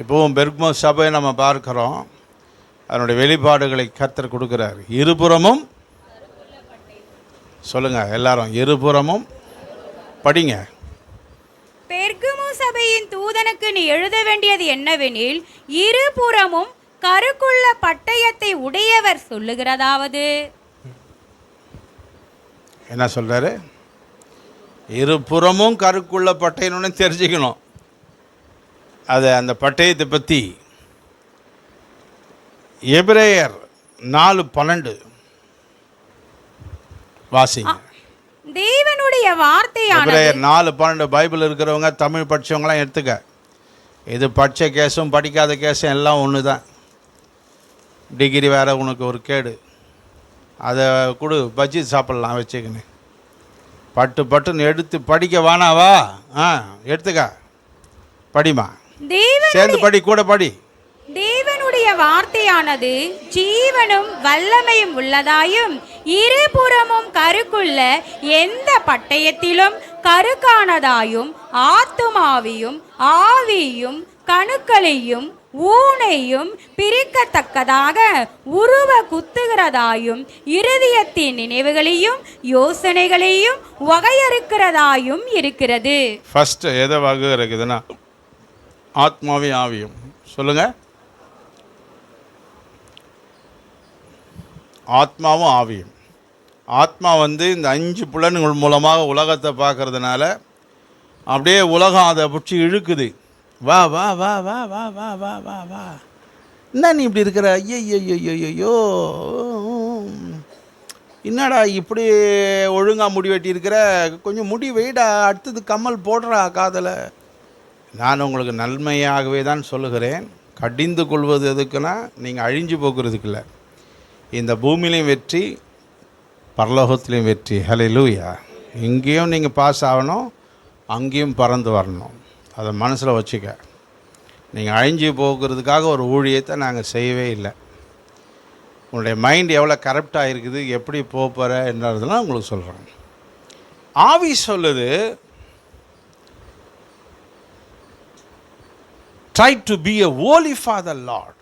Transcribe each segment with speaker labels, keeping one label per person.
Speaker 1: இப்போவும் பெர்க்மோ சபையை நம்ம பார்க்குறோம். அதனுடைய வெளிப்பாடுகளை கர்த்தர் கொடுக்குறார். இருபுறமும் சொல்லுங்கள் எல்லாரும், இருபுறமும் படிங்க.
Speaker 2: பெர்கமு சபையின் தூதனுக்கு நீ எழுத வேண்டியது என்னவெனில், இருபுறமும் கருக்குள்ள பட்டயத்தை உடையவர் சொல்லுகிறதாவது.
Speaker 1: என்ன சொல்றாரு? இருபுறமும் கருக்குள்ள பட்டயம்னு தெரிஞ்சுக்கணும். அது அந்த பட்டயத்தை பற்றி எபிரேயர் 4:12 வாசிங்க.
Speaker 2: தேவனுடைய வார்த்தையானது
Speaker 1: எபிரேயர் 4:12 பைபிள் இருக்கிறவங்க, தமிழ் படித்தவங்களாம் எடுத்துக்க. இது படித்த கேஸும் படிக்காத கேஸும் எல்லாம் ஒன்று தான். டிகிரி வேறு உனக்கு ஒரு கேடு, அதை கொடு, பஜ்ஜி சாப்பிட்லாம் வச்சுக்கின்னு. பட்டுன்னு எடுத்து படிக்க வேணாவா? எடுத்துக்க, படிமா, சேர்ந்து படி, கூட படி.
Speaker 2: தேவனுடைய வார்த்தையானது ஜீவனும் வல்லமையும் உள்ளதாயும், இருபுறமும் கருக்குள்ள எந்த பட்டயத்திலும் கருக்கானதாயும், ஆத்துமாவையும் ஆவியும் கணுக்களையும் ஊனையும் பிரிக்கத்தக்கதாக உருவ குத்துகிறதாயும், இருதயத்தின் நினைவுகளையும் யோசனைகளையும் வகையறுக்கிறதாயும் இருக்கிறது.
Speaker 1: ஃபர்ஸ்ட் எதை வகை இருக்குதுன்னா ஆத்மாவையும் ஆவியும். சொல்லுங்க, ஆத்மாவும் ஆவியும். ஆத்மா இந்த 5 புலன்கள் மூலமாக உலகத்தை பார்க்கறதுனால அப்படியே உலகம் அதை பிடிச்சி இழுக்குது. வா வா வா வா வா வா வா வா வா, என்ன நீ இப்படி இருக்கிற, ஐயோ என்னடா இப்படி ஒழுங்காக முடி வெட்டி இருக்கிற, கொஞ்சம் முடி வெயிடா, அடுத்தது கம்மல் போடுறா காதில். நான் உங்களுக்கு நன்மையாகவே தான் சொல்லுகிறேன். கடிந்து கொள்வது எதுக்குன்னா, நீங்கள் அழிஞ்சு போக்குறதுக்கு இல்லை. இந்த பூமியிலையும் வெற்றி, பரலோகத்திலையும் வெற்றி. ஹல்லேலூயா. இங்கேயும் நீங்கள் பாஸ் ஆகணும், அங்கேயும் பறந்து வரணும். அதை மனசில் வச்சுக்க. நீங்கள் அழிஞ்சு போக்குறதுக்காக ஒரு ஊழியத்தை நாங்கள் செய்யவே இல்லை. உங்களுடைய மைண்ட் எவ்வளோ கரெக்டாக இருக்குது, எப்படி போகிற என்றதெல்லாம் உங்களுக்கு சொல்கிறேன். ஆவி சொல்லுது, try to be a holy for the Lord.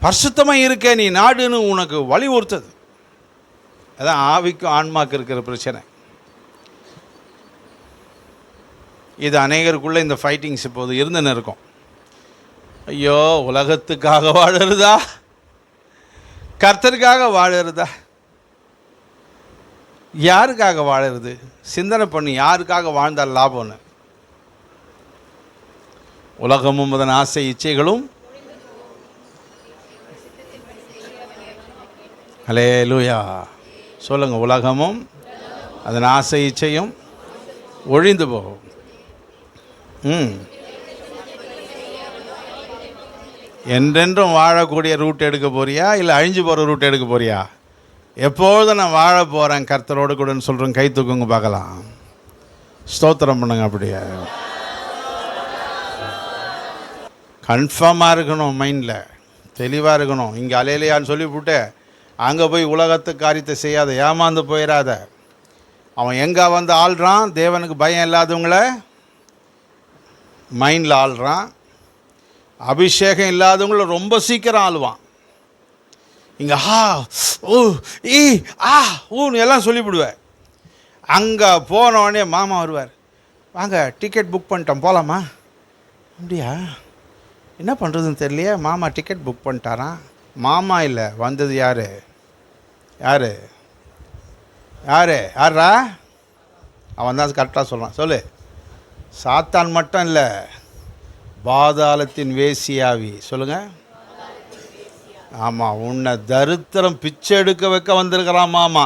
Speaker 1: பரிசுத்தமாக இருக்க நீ நாடுன்னு உனக்கு வலியுறுத்தது. அதான் ஆவிக்கும் ஆன்மாக்கு இருக்கிற பிரச்சனை. இது அநேகருக்குள்ளே இந்த ஃபைட்டிங்ஸ் இப்போது இருந்துன்னு இருக்கும். ஐயோ, உலகத்துக்காக வாழறதா, கர்த்தருக்காக வாழறதா, யாருக்காக வாழறது? சிந்தனை பண்ணி யாருக்காக வாழ்ந்தால் லாபம்னு. உலகமும் அதன் ஆசை இச்சைகளும். ஹல்லேலூயா. சொல்லுங்க, உலகமும் அதன் ஆசை இச்சையும் ஒழிந்து போகும். என்றென்றும் வாழக்கூடிய ரூட் எடுக்க போறியா, இல்லை அழிஞ்சு போகிற ரூட் எடுக்க போறியா? எப்பொழுதும் நான் வாழ போகிறேன் கர்த்தரோடு கூடன்னு சொல்கிறேன். கை தூக்குங்க பார்க்கலாம். ஸ்தோத்திரம் பண்ணுங்க. அப்படியே கன்ஃபார்மாக இருக்கணும், மைண்டில் தெளிவாக இருக்கணும். இங்கே அலையிலையான்னு சொல்லிவிட்டு அங்கே போய் உலகத்து காரியத்தை செய்யாத, ஏமாந்து போயிடாத. அவன் எங்கே ஆள்றான்? தேவனுக்கு பயம் இல்லாதவங்கள மைண்டில் ஆள்றான். அபிஷேகம் இல்லாதவங்கள ரொம்ப சீக்கிரம் ஆளுவான். இங்கே ஊன்னு எல்லாம் சொல்லிவிடுவேன். அங்கே போனோடனே மாமா வருவார். வாங்க, டிக்கெட் புக் பண்ணிட்டோம், போகலாமா? அப்படியா, என்ன பண்ணுறதுன்னு தெரியலையே. மாமா டிக்கெட் புக் பண்ணிட்டாரான். மாமா இல்லை, வந்தது யார்? யாரா? அவன் தான் கரெக்டாக சொல்கிறான். சொல்லு. சாத்தான் மட்டும் இல்லை, பாதாளத்தின் வேசியாவி. சொல்லுங்கள். ஆமாம், உன்னை தரித்திரம் பிச்சை எடுக்க வைக்க வந்திருக்கிறான் மாமா.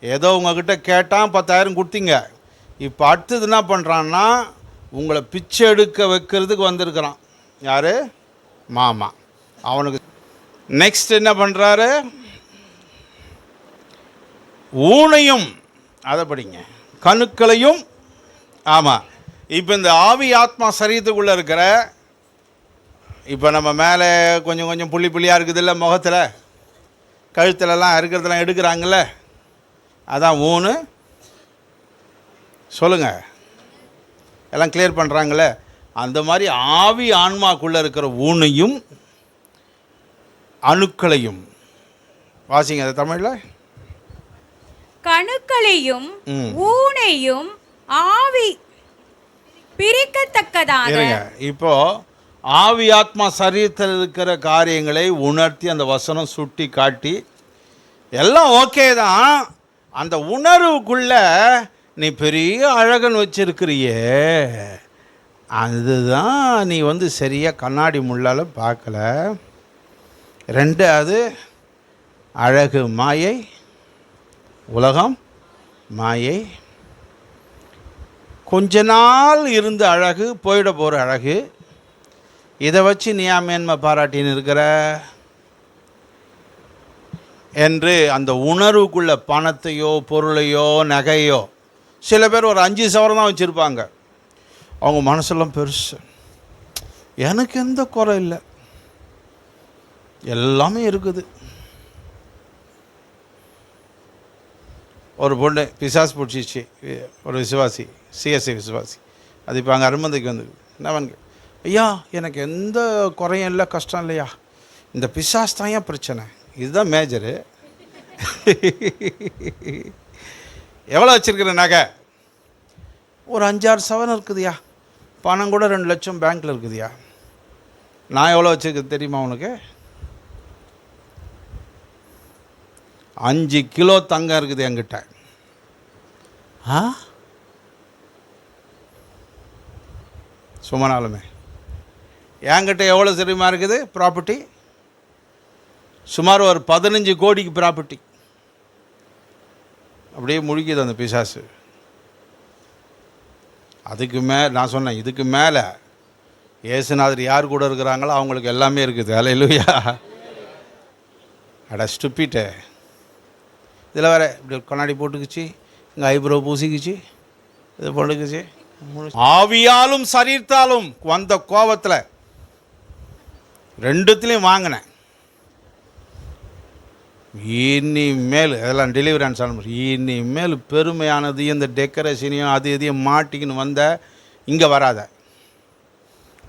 Speaker 1: ஏதோ உங்ககிட்ட கேட்டான், 10,000 கொடுத்தீங்க. இப்போ அடுத்தது என்ன பண்ணுறான்னா, உங்களை பிச்சை எடுக்க வைக்கிறதுக்கு வந்திருக்கிறான். யார்? மாமா. அவனுக்கு நெக்ஸ்ட் என்ன பண்ணுறாரு? ஊனையும், அதை படிங்க, கணுக்களையும். ஆமாம், இப்போ இந்த ஆவி ஆத்மா சரீரத்துக்குள்ளே இருக்கிற, இப்போ நம்ம மேலே கொஞ்சம் கொஞ்சம் புள்ளியாக இருக்குதுல்ல, முகத்தில் கழுத்துலலாம் இருக்கிறதெல்லாம் எடுக்கிறாங்கல்ல, அதான் ஊனு. சொல்லுங்கள், எல்லாம் கிளியர் பண்ணுறாங்களே. அந்த மாதிரி ஆவி ஆன்மாக்குள்ளே இருக்கிற ஊனையும் அணுக்களையும் வாசிங்க அது தமிழில்.
Speaker 2: கணுக்களையும் ஊனையும் ஆவி பிரிக்கத்தக்கதாக.
Speaker 1: இப்போ ஆவி ஆத்மா சரீரத்தில் இருக்கிற காரியங்களை உணர்த்தி அந்த வசனம் சுட்டி காட்டி எல்லாம் ஓகே தான். அந்த உணர்வுக்குள்ள நீ பெரிய அழகன் வச்சிருக்கிறியே, அதுதான் நீ சரியாக கண்ணாடி முள்ளால் பார்க்கல. ரெண்டாவது அழகு மாயை, உலகம் மாயை. கொஞ்ச நாள் இருந்த அழகு போயிட போகிற அழகு. இதை வச்சு நீ மேன்மை பாராட்டின்னு இருக்கிற என்று அந்த உணர்வுக்குள்ள பணத்தையோ பொருளையோ நகையோ, சில பேர் ஒரு 5 சவரம் தான் வச்சுருப்பாங்க, அவங்க மனசெல்லாம் பெருசு, எனக்கு எந்த குறை இல்லை, எல்லாமே இருக்குது. ஒரு பொண்ணு பிசாஸ் பிடிச்சிச்சு, ஒரு விசுவாசி, சிஎஸ்சி விசுவாசி. அது இப்போ அங்கே அருமந்தைக்கு வந்து என்னவன், ஐயா எனக்கு எந்த குறையும் இல்லை, கஷ்டம் இல்லையா, இந்த பிசாஸ் தான் ஏன் பிரச்சனை, இதுதான் மேஜரு. எவ்வளோ வச்சுருக்கிற நகை? ஒரு 5-6 சவரம் இருக்குதுயா, பணம் கூட 2 லட்சம் பேங்க்கில் இருக்குதுயா. நான் எவ்வளோ வச்சுருக்குது தெரியுமா உனக்கு? 5 கிலோ தங்கம் இருக்குது என்கிட்ட. சுமனாலுமே என்கிட்ட எவ்வளோ தெரியுமா இருக்குது ப்ராப்பர்ட்டி? சுமார் ஒரு 15 கோடிக்கு ப்ராப்பர்ட்டி. அப்படியே முழிக்குது அந்த பிசாசு. அதுக்கு நான் சொன்னேன், இதுக்கு மேலே இயேசுநாதர் யார் கூட இருக்கிறாங்களோ அவங்களுக்கு எல்லாமே இருக்குது. அல்லேலூயா. அட ஸ்டூபிட். இதில் வேறு இப்படி கண்ணாடி போட்டுக்குச்சு, இங்கே ஐப்ரோ பூசிக்குச்சு, இது போட்டுக்குச்சு. ஆவியாலும் சரீரத்தாலும் வந்த கோபத்தில் ரெண்டுத்துலேயும் வாங்கினேன். இனிமேல் அதெல்லாம் டெலிவரன்ஸ் ஆன இனிமேல் பெருமையானது இந்த டெக்கரேஷனையும் அது இதையும் மாட்டிக்கின்னு வந்த இங்கே வராத.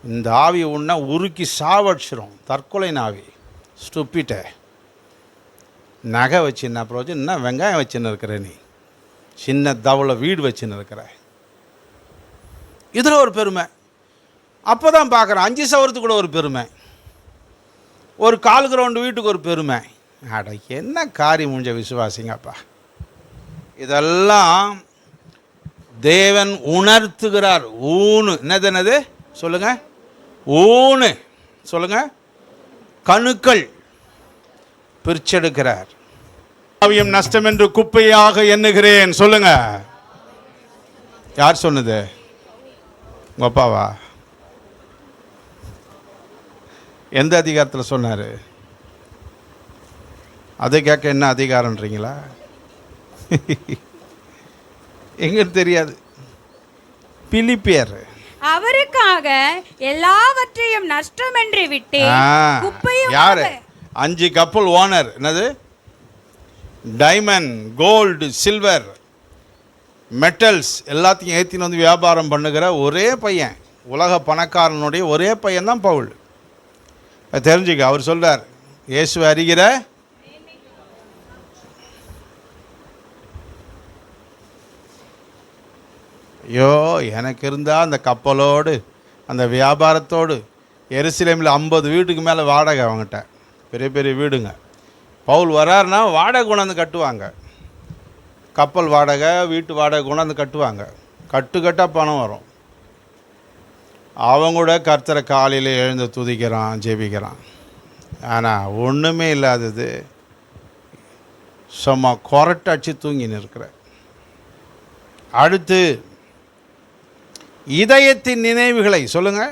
Speaker 1: இந்த ஆவியை ஒன்றா உருக்கி சாவடிச்சிடும். தற்கொலை ஆவி. ஸ்டூப்பிட்ட. நகை வச்சுன்னா ப்ரோஜன், என்ன வெங்காயம் வச்சுன்னு இருக்கிற நீ, சின்ன தவளை வீடு வச்சுன்னு இருக்கிற. இதில் ஒரு பெருமை. அப்போ தான் பார்க்குறேன் 5 சவரத்துக்கு கூட ஒரு பெருமை, ஒரு 4 கிரவுண்டு வீட்டுக்கு ஒரு பெருமை. அட என்ன காரியம் முடிஞ்ச விசுவாசிங்கப்பா. இதெல்லாம் தேவன் உணர்த்துகிறார். ஊனு என்னது சொல்லுங்க, ஊனு சொல்லுங்க, கணுக்கள் பிரிச்செடுக்கிறார். ஆவியம் நஷ்டம் என்று குப்பையாக எண்ணுகிறேன் சொல்லுங்க. யார் சொன்னது? உங்க அப்பாவா? எந்த அதிகாரத்தில் சொன்னார்? அதை கேட்க என்ன அதிகாரன்றீங்களா? எங்க தெரியாது. பிலிப்பியர்
Speaker 2: அவருக்காக எல்லாவற்றையும் நஷ்டம் என்று விட்டு குப்பையும்.
Speaker 1: யாரு? 5 கப்பல் ஓனர். என்னது? டைமண்ட், கோல்டு, சில்வர், மெட்டல்ஸ் எல்லாத்தையும் ஏற்றின்னு வந்து வியாபாரம் பண்ணுகிற ஒரே பையன், உலக பணக்காரனுடைய ஒரே பையன் தான் பவுல். தெரிஞ்சுக்க. அவர் சொல்றார், இயேசுவை அறிகிற ஐயோ எனக்கு இருந்தால் அந்த கப்பலோடு அந்த வியாபாரத்தோடு எருசலேமில் 50 வீட்டுக்கு மேலே வாடகை அவங்ககிட்ட, பெரிய பெரிய வீடுங்க. பவுல் வராருன்னா வாடகை கொண்டாந்து கட்டுவாங்க. கப்பல் வாடகை, வீட்டு வாடகை கொண்டாந்து கட்டுவாங்க. கட்டாக பணம் வரும். அவங்க கூட கர்த்தரை காலையில் எழுந்து துதிக்கிறான், ஜெபிக்கிறான். ஆனால் ஒன்றுமே இல்லாதது சும்மா கொரட்டடிச்சு தூங்கின்னு இருக்கிற. அடுத்து இதயத்தின் நினைவுகளை சொல்லுங்க,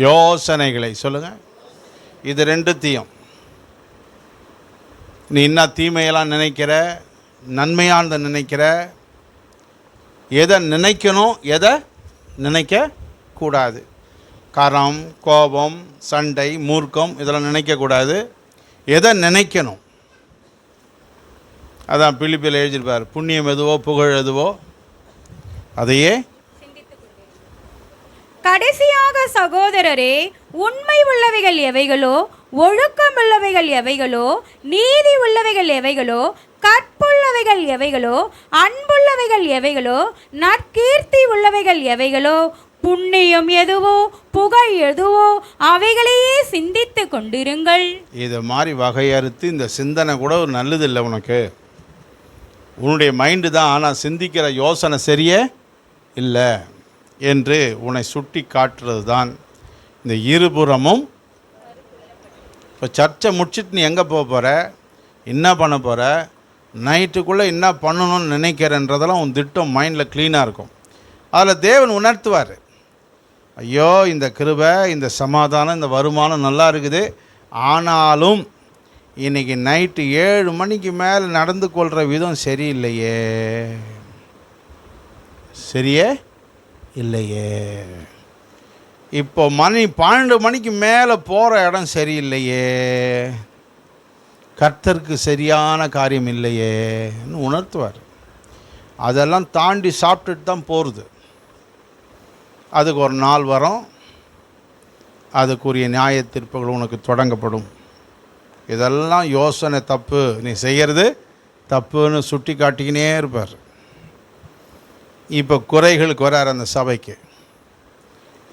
Speaker 1: யோசனைகளை சொல்லுங்க. இது ரெண்டுத்தையும் நீ என்ன தீமையெல்லாம் நினைக்கிற, நன்மையானதை நினைக்கிற, எதை நினைக்கணும், எதை நினைக்க கூடாது. கரம், கோபம், சண்டை, மூர்க்கம் இதெல்லாம் நினைக்கக்கூடாது. எதை நினைக்கணும்? அதான் பிலிப்பியில் எழுதியிருப்பார், புண்ணியம் எதுவோ புகழ் எதுவோ அதையே
Speaker 2: கடைசியாக சகோதரரே, உண்மை உள்ளவைகள் எவைகளோ, ஒழுக்கமுள்ளவைகள் எவைகளோ, நீதி உள்ளவைகள் எவைகளோ, கற்புள்ளவைகள் எவைகளோ, அன்புள்ளவைகள் எவைகளோ, நற்கீர்த்தி உள்ளவைகள் எவைகளோ, புண்ணியம் எதுவோ, புகழ் எதுவோ, அவைகளையே சிந்தித்து கொண்டிருங்கள்.
Speaker 1: இது மாதிரி வகையறுத்து இந்த சிந்தனை கூட ஒரு நல்லது இல்லை உனக்கு. உன்னுடைய மைண்டு தான், ஆனால் சிந்திக்கிற யோசனை சரியே இல்லை என்று உன்னை சுட்டி காட்டுறது தான் இந்த இருபுறமும். இப்போ சர்ச்சை முடிச்சுட்டு நீ எங்கே போக போகிற, என்ன பண்ண போகிற, நைட்டுக்குள்ளே என்ன பண்ணணும்னு நினைக்கிறன்றதெல்லாம் உன் திட்டம் மைண்டில் க்ளீனாக இருக்கும். அதில் தேவன் உணர்த்துவார், ஐயோ இந்த கிருபை, இந்த சமாதானம், இந்த வருமானம் நல்லா இருக்குது, ஆனாலும் இன்றைக்கி நைட்டு 7 மணிக்கு மேலே நடந்து கொள்கிற விதம் சரியில்லையே, சரியே இல்லையே, இப்போ மணி 12 மணிக்கு மேலே போகிற இடம் சரியில்லையே, கர்த்தருக்கு சரியான காரியம் இல்லையேன்னு உணர்த்துவார். அதெல்லாம் தாண்டி சாப்பிட்டுட்டு தான் போகிறது. அதுக்கு ஒரு நாள் வரும், அதுக்குரிய நியாய தீர்ப்புகள் உனக்கு தொடங்கப்படும். இதெல்லாம் யோசனை தப்பு, நீ செய்கிறது தப்புன்னு சுட்டி காட்டிக்கினே இருப்பார். இப்போ குறைகளுக்கு வரார் அந்த சபைக்கு.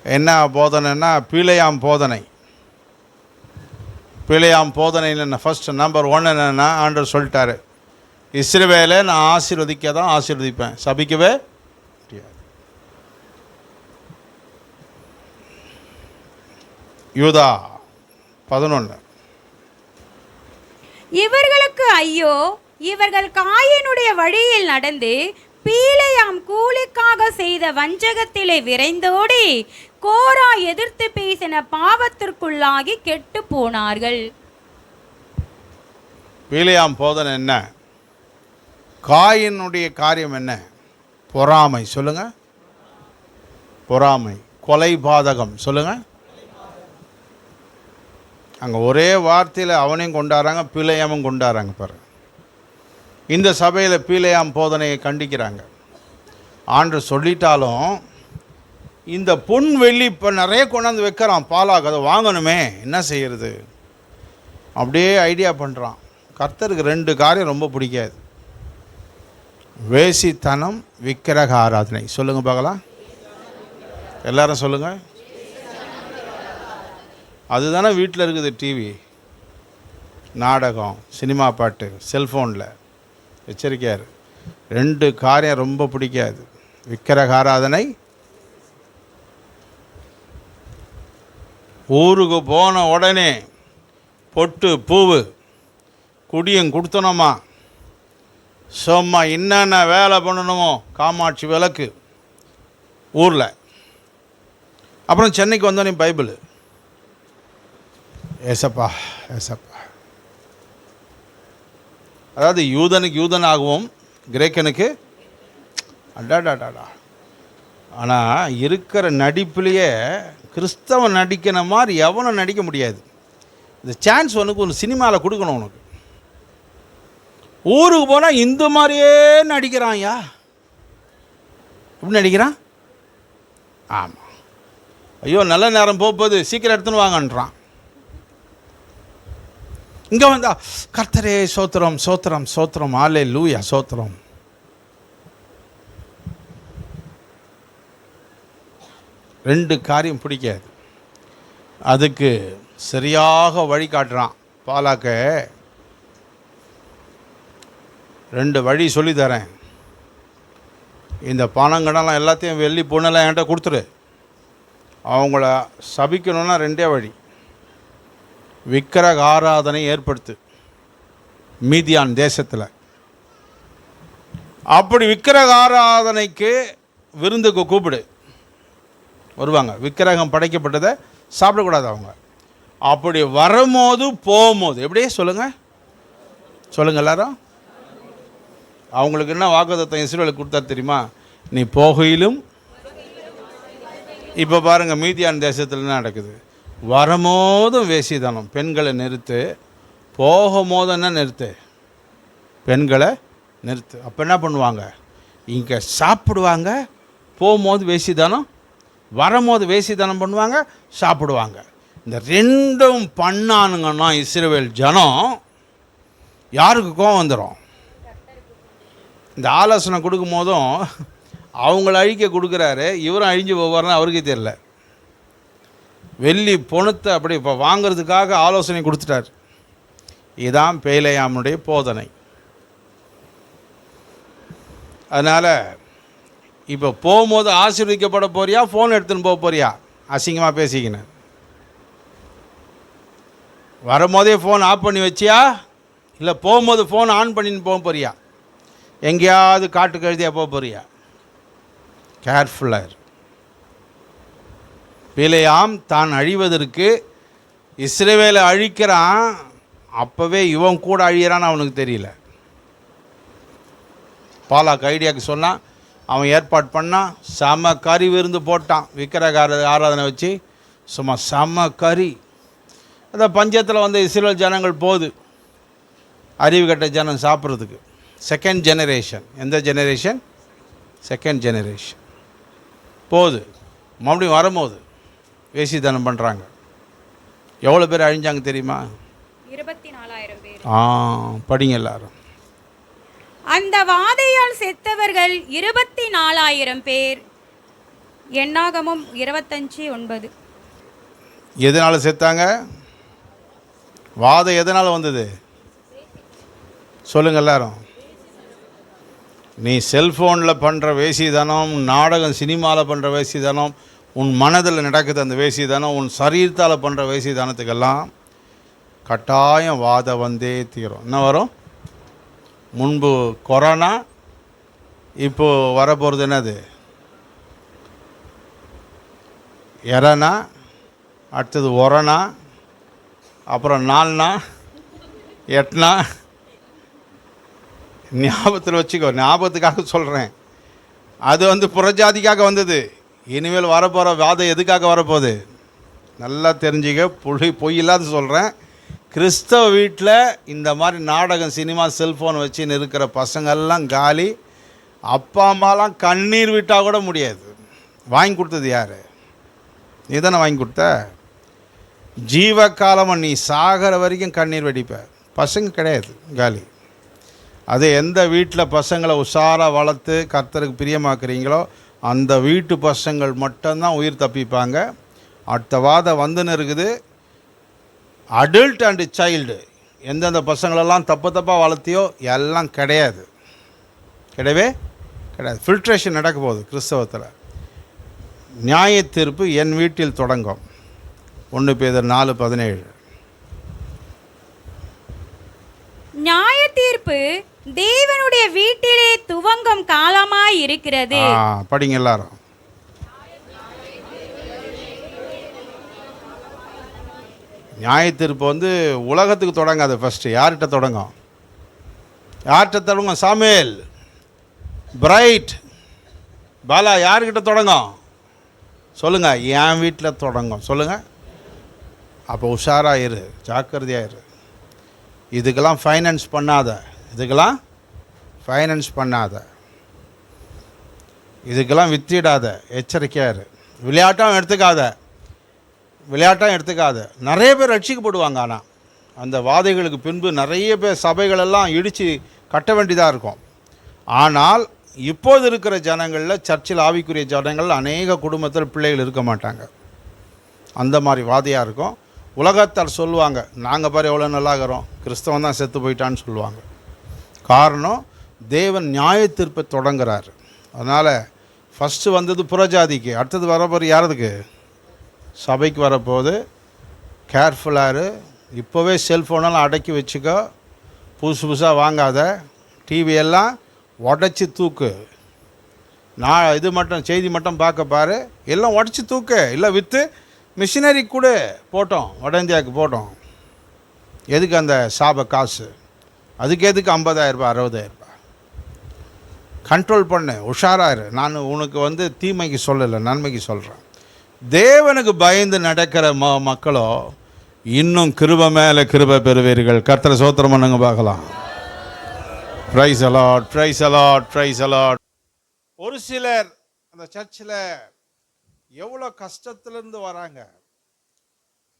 Speaker 1: என்ன போதனைன்னா பிழையாம் போதனை. பிழையாம் போதனையில் என்ன ஃபஸ்ட் நம்பர் 1 என்னென்னா, ஆண்டவர் சொல்லிட்டாரு, இஸ்ரவேலை நான் ஆசீர்வதிக்க தான் ஆசீர்வதிப்பேன், சபிக்கவே முடியாது. யூதா 11.
Speaker 2: இவர்களுக்கு ஐயோ, இவர்கள் காயினுடைய வழியில் நடந்து பீலையாம் கூலிக்காக செய்த வஞ்சகத்திலே விரைந்தோடி கோரா எதிர்த்து பேசின பாவத்திற்குள்ளாகி கெட்டு போனார்கள்.
Speaker 1: பீலையாம் போதனை என்ன, காயினுடைய காரியம் என்ன, பொறாமை. சொல்லுங்க, பொறாமை. கொலை பாதகம். சொல்லுங்க. அங்கே ஒரே வார்த்தையில் அவனையும் கொண்டாடுறாங்க, பீலையாமும் கொண்டாடுறாங்க. பாருங்க, இந்த சபையில் பீலையாம் போதனையை கண்டிக்கிறாங்க. ஆண்டவர் சொல்லிட்டாலும் இந்த பொன் வெள்ளி இப்போ நிறைய கொண்டாந்து வைக்கிறான், பாலாக அதை வாங்கணுமே, என்ன செய்கிறது, அப்படியே ஐடியா பண்ணுறான். கர்த்தருக்கு 2 காரியம் ரொம்ப பிடிக்காது, வேசித்தனம், விக்கிரக ஆராதனை. சொல்லுங்கள் பார்க்கலாம், எல்லாரும் சொல்லுங்கள். அதுதானே வீட்டில் இருக்குது, டிவி, நாடகம், சினிமா பாட்டு, செல்ஃபோனில். எச்சரிக்கையார், 2 காரியம் ரொம்ப பிடிக்காது, விக்கிரக ஆராதனை. ஊருக்கு போன உடனே பொட்டு பூவு குடியும் கொடுத்தனோமா, சும்மா என்னென்ன வேலை பண்ணணுமோ, காமாட்சி விளக்கு ஊரில். அப்புறம் சென்னைக்கு வந்தோடனே பைபிள், ஏசப்பா ஏசப்பா. அதாவது யூதனுக்கு யூதனாகவும் கிரேக்கனுக்கு அடாடாடாடா. ஆனால் இருக்கிற நடிப்புலேயே கிறிஸ்தவன் நடிக்கிற மாதிரி எவனும் நடிக்க முடியாது. இந்த சான்ஸ் உனக்கு ஒரு சினிமாவில் கொடுக்கணும். உனக்கு ஊருக்கு போனால் இந்த மாதிரியே நடிக்கிறான். ஐயா எப்படி நடிக்கிறான்? ஆமாம், ஐயோ நல்ல நேரம் போகும்போது சீக்கிரம் எடுத்துன்னு வாங்கன்றான். இங்கே வந்தா கர்த்தரே சோத்திரம் சோத்திரம் சோத்திரம், ஆலே லூயா சோத்திரம். ரெண்டு காரியம் பிடிக்காது. அதுக்கு சரியாக வழி காட்டுறான் பாலாக்க. 2 வழி சொல்லி தரேன். இந்த பணங்கடெல்லாம் எல்லாத்தையும் வெள்ளி பொண்ணெல்லாம் என்கிட்ட கொடுத்துரு. அவங்கள சபிக்கணுன்னா 2 வழி. விக்கிரக ஆராதனை ஏற்படுத்து மீதியான் தேசத்தில். அப்படி விக்கிரக ஆராதனைக்கு விருந்துக்கு கூப்பிடு, வருவாங்க. விக்கிரகம் படைக்கப்பட்டதை சாப்பிடக்கூடாது அவங்க. அப்படி வரும்போது போகும்போது எப்படியே சொல்லுங்கள், சொல்லுங்கள் எல்லாரும். அவங்களுக்கு என்ன வாக்குத்தத்தம் இஸ்ரவேலுக்கு கொடுத்தா தெரியுமா? நீ போகையிலும். இப்போ பாருங்கள் மீதியான் தேசத்தில் என்ன நடக்குது. வரும்போதும் வேசிதானம், பெண்களை நிறுத்து. போகும்போது என்ன நிறுத்து, பெண்களை நிறுத்து. அப்போ என்ன பண்ணுவாங்க, இங்கே சாப்பிடுவாங்க, போகும்போது வேசிதானம் வரும்போது வேசித்தனம் பண்ணுவாங்க, சாப்பிடுவாங்க. இந்த ரெண்டும் பண்ணானுங்கன்னா இஸ்ரவேல் ஜனம் யாருக்கு கோவம் வந்துடும்? இந்த ஆலோசனை கொடுக்கும் போதும் அவங்கள அழிக்க கொடுக்குறாரு, இவரும் அழிஞ்சு போவார்னு அவருக்கே தெரியல. வெள்ளி பொணத்தை அப்படி இப்போ வாங்கிறதுக்காக ஆலோசனை கொடுத்துட்டார். இதுதான் பேலேயாமுடைய போதனை. அதனால் இப்போ போகும்போது ஆசீர்வதிக்கப்பட போறியா, ஃபோன் எடுத்துன்னு போக போறியா? அசிங்கமாக பேசிக்கினேன். வரும்போதே ஃபோன் ஆஃப் பண்ணி வச்சியா, இல்லை போகும்போது ஃபோன் ஆன் பண்ணின்னு போக போறியா? எங்கேயாவது காட்டுக்கு எழுதியா போக போறியா? கேர்ஃபுல்லாக இரு. பிலேயாம் தான் அழிவதற்கு இஸ்ரவேலை அழிக்கிறான், அப்போவே இவன் கூட அழியிறான்னு அவனுக்கு தெரியல. பாலாக்கு ஐடியாவுக்கு சொன்னான், அவன் ஏற்பாடு பண்ணான், செம கறி விருந்து போட்டான். விக்கிரக ஆராதனை வச்சு சும்மா செம கறி. அந்த பஞ்சத்தில் வந்து இஸ்ரவேல் ஜனங்கள் போகுது, அறிவு கட்ட ஜனம் சாப்பிட்றதுக்கு. Second generation. எந்த ஜெனரேஷன்? செகண்ட் ஜெனரேஷன் போகுது. மறுபடியும் வரும்போது வேசித்தனம் பண்ணுறாங்க. எவ்வளோ பேர் அழிஞ்சாங்க தெரியுமா?
Speaker 2: 24,000 பேர்.
Speaker 1: படிங்க எல்லாரும்.
Speaker 2: அந்த வாதையால் செத்தவர்கள் 24,000 பேர். எண்ணாகமம் 25:9.
Speaker 1: எதனால் செத்தாங்க? வாதை எதனால் வந்தது சொல்லுங்கள் எல்லாரும். நீ செல்ஃபோனில் பண்ணுற வேசிதானம், நாடகம் சினிமாவில் பண்ணுற வேசிதானம், உன் மனதில் நடக்குது அந்த வேசிதானம், உன் சரீரத்தால் பண்ணுற வேசிதானத்துக்கெல்லாம் கட்டாயம் வாதம் வந்தே தீரும். என்ன வரும்? முன்பு கொரோனா, இப்போது வரப்போகிறது என்னது? எரனா, அடுத்தது ஒரணா, அப்புறம் 4னா, 8னா. ஞாபகத்தில் வச்சுக்கோ, ஞாபகத்துக்காக சொல்கிறேன். அது வந்து புறஜாதிக்காக வந்தது. இனிமேல் வரப்போகிற வாதம் எதுக்காக வரப்போகுது நல்லா தெரிஞ்சுக்க. பொய் இல்லாத சொல்கிறேன். கிறிஸ்தவ வீட்டில் இந்த மாதிரி நாடகம், சினிமா, செல்ஃபோன் வச்சுன்னு இருக்கிற பசங்கள்லாம் காலி. அப்பா அம்மாலாம் கண்ணீர் விட்டால் கூட முடியாது. வாங்கி கொடுத்தது யார்? நீ தானே வாங்கி கொடுத்த. ஜீவகாலமாக நீ சாகிற வரைக்கும் கண்ணீர் வெடிப்ப. பசங்க கிடையாது, காலி. அது எந்த வீட்டில் பசங்களை உஷாராக வளர்த்து கர்த்தருக்கு பிரியமாக்குறீங்களோ அந்த வீட்டு பசங்கள் மட்டும்தான் உயிர் தப்பிப்பாங்க. அடுத்த வாதம் வந்துன்னு இருக்குது. அடல்ட் அண்டு சைல்டு எந்தெந்த பசங்களெல்லாம் தப்பாக வளர்த்தியோ எல்லாம் கிடையாது, கிடையவே கிடையாது. ஃபில்ட்ரேஷன் நடக்க போகுது கிறிஸ்தவத்தில். நியாய தீர்ப்பு என் வீட்டில் தொடங்கும். 1 பேதுரு 4:17.
Speaker 2: நியாய தீர்ப்பு தேவனுடைய வீட்டிலே துவங்கும் காலமாய் இருக்கிறது.
Speaker 1: படிங்க எல்லாரும். நியாய தீர்ப்பு வந்து உலகத்துக்கு தொடங்காது. ஃபஸ்ட்டு யார்கிட்ட தொடங்கும்? யார்கிட்ட தொடங்கும்? சாமுவேல், பிரைட், பாலா யார்கிட்ட தொடங்கும் சொல்லுங்கள்? என் வீட்டில் தொடங்கும். சொல்லுங்கள். அப்போ உஷாராக இரு, ஜாக்கிரதையாக இரு. இதுக்கெல்லாம் ஃபைனான்ஸ் பண்ணாத, இதுக்கெல்லாம் ஃபைனான்ஸ் பண்ணாத, இதுக்கெல்லாம் வித்திடாத, எச்சரிக்கையாக இரு. விளையாட்டம் எடுத்துக்காத. நிறைய பேர் ரட்சிக்கப்படுவாங்க. ஆனால் அந்த வாதைகளுக்கு பின்பு நிறைய பேர் சபைகளெல்லாம் இடித்து கட்ட வேண்டியதாக இருக்கும். ஆனால் இப்போது இருக்கிற ஜனங்களில், சர்ச்சில் ஆவிக்குரிய ஜனங்கள் அநேக குடும்பத்தில் பிள்ளைகள் இருக்க மாட்டாங்க. அந்த மாதிரி வாதையாக இருக்கும். உலகத்தார் சொல்லுவாங்க, நாங்கள் பாரு எவ்வளோ நல்லா இருக்கிறோம், கிறிஸ்தவன் தான் செத்து போயிட்டான்னு சொல்லுவாங்க. காரணம், தேவன் நியாய தீர்ப்பை தொடங்குறாரு. அதனால் ஃபஸ்ட்டு வந்தது புறஜாதிக்கு, அடுத்தது வரப்போகிற யாரதுக்கு? சபைக்கு வரப்போகுது. கேர்ஃபுல்லாக. இப்போவே செல்ஃபோனெல்லாம் அடக்கி வச்சுக்கோ. புதுசாக வாங்காத. டிவியெல்லாம் உடச்சி தூக்கு. நான் இது மட்டும் செய்தி மட்டும் பார்க்க பாரு, எல்லாம் உடச்சி தூக்கு. இல்லை விற்று மிஷினரி கூட போட்டோம், வட இந்தியாவுக்கு போட்டோம். எதுக்கு அந்த சாப காசு? அதுக்கு எதுக்கு 50,000 60,000? கண்ட்ரோல் பண்ணு, உஷாராரு. நான் உனக்கு வந்து தீமைக்கு சொல்லலை, நன்மைக்கு சொல்கிறேன். தேவனுக்கு பயந்து நடக்கிற மக்களோ இன்னும் கிருபை மேலே கிருபை பெறுவீர்கள். கர்த்தரை சோத்திரம் பண்ணுங்க பார்க்கலாம். Praise a lot, praise a lot, praise a lot. ஒரு சிலர் அந்த சர்ச்சில் எவ்வளோ கஷ்டத்திலிருந்து வராங்க.